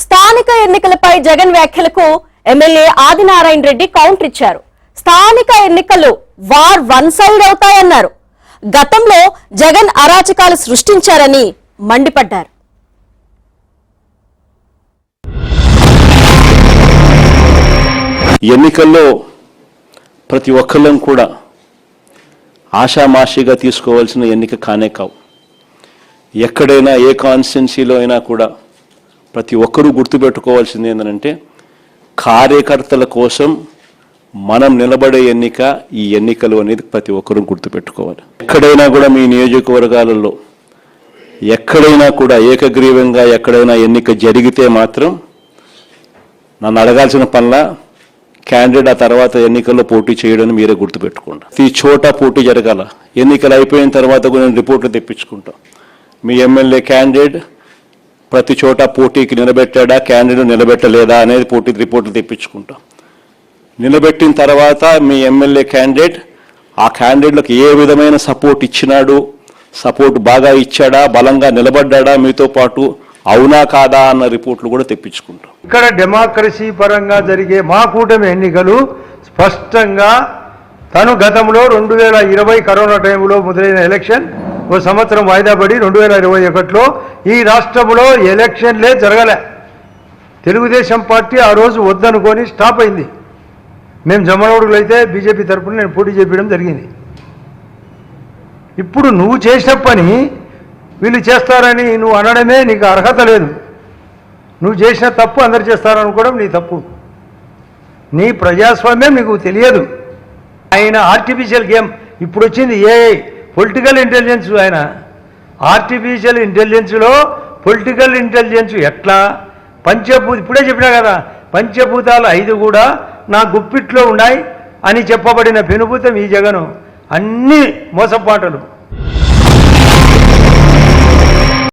స్థానిక ఎన్నికలపై జగన్ వ్యాఖ్యలకు ఎమ్మెల్యే ఆదినారాయణ రెడ్డి కౌంటర్ ఇచ్చారు. స్థానిక ఎన్నికలు వార్ వన్ సైడ్ అవుతాయన్నారు. గతంలో జగన్ అరాచకాలు సృష్టించారని మండిపడ్డారు. ఎన్నికల్లో ప్రతి ఒక్కళ్ళం కూడా ఆషామాషిగా తీసుకోవాల్సిన ఎన్నిక కానే కావు. ఎక్కడైనా ఏ కాన్స్టిట్యున్సీలో అయినా కూడా ప్రతి ఒక్కరూ గుర్తుపెట్టుకోవాల్సింది ఏంటంటే కార్యకర్తల కోసం మనం నిలబడే ఎన్నిక ఈ ఎన్నికలు అనేది ప్రతి ఒక్కరూ గుర్తుపెట్టుకోవాలి. ఎక్కడైనా కూడా మీ నియోజకవర్గాలలో ఎక్కడైనా కూడా ఏకగ్రీవంగా ఎక్కడైనా ఎన్నిక జరిగితే మాత్రం నన్ను అడగాల్సిన పనిలా క్యాండిడేట్ ఆ తర్వాత ఎన్నికల్లో పోటీ చేయడం మీరే గుర్తుపెట్టుకోండి. ఈ చోట పోటీ జరగాల. ఎన్నికలు అయిపోయిన తర్వాత కూడా నేను రిపోర్ట్లు తెప్పించుకుంటాం. మీ ఎమ్మెల్యే క్యాండిడేట్ ప్రతి చోట పోటీకి నిలబెట్టాడా, క్యాండిడేట్ నిలబెట్టలేదా అనేది పోటీ రిపోర్ట్లు తెప్పించుకుంటాం. నిలబెట్టిన తర్వాత మీ ఎమ్మెల్యే క్యాండిడేట్ ఆ క్యాండిడేట్లకు ఏ విధమైన సపోర్ట్ ఇచ్చినాడు, సపోర్ట్ బాగా ఇచ్చాడా, బలంగా నిలబడ్డా మీతో పాటు, అవునా కాదా అన్న రిపోర్ట్లు కూడా తెప్పించుకుంటాం. ఇక్కడ డెమోక్రసీ పరంగా జరిగే మా కూటమి ఎన్నికలు స్పష్టంగా తను గతంలో 2020 కరోనా టైంలో మొదలైన ఎలక్షన్ ఓ సంవత్సరం వాయిదా పడి 2021లో ఈ రాష్ట్రంలో ఎలక్షన్లే జరగలే. తెలుగుదేశం పార్టీ ఆ రోజు వద్దనుకొని స్టాప్ అయింది. మేము జమ్మనోడుగులు అయితే బీజేపీ తరఫున నేను పోటీ చేయడం జరిగింది. ఇప్పుడు నువ్వు చేసిన పని వీళ్ళు చేస్తారని నువ్వు అనడమే నీకు అర్హత లేదు. నువ్వు చేసిన తప్పు అందరు చేస్తారనుకోవడం నీ తప్పు. నీ ప్రజాస్వామ్యం నీకు తెలియదు. ఆయన ఆర్టిఫిషియల్ గేమ్ ఇప్పుడు వచ్చింది ఏఐ, పొలిటికల్ ఇంటెలిజెన్స్. ఆయన ఆర్టిఫిషియల్ ఇంటెలిజెన్స్లో పొలిటికల్ ఇంటెలిజెన్స్ ఎట్లా ఇప్పుడే చెప్పినా కదా, పంచభూతాలు 5 కూడా నా గుప్పిట్లో ఉన్నాయి అని చెప్పబడిన పెనుభూతం ఈ జగను. అన్ని మోసపాటలు.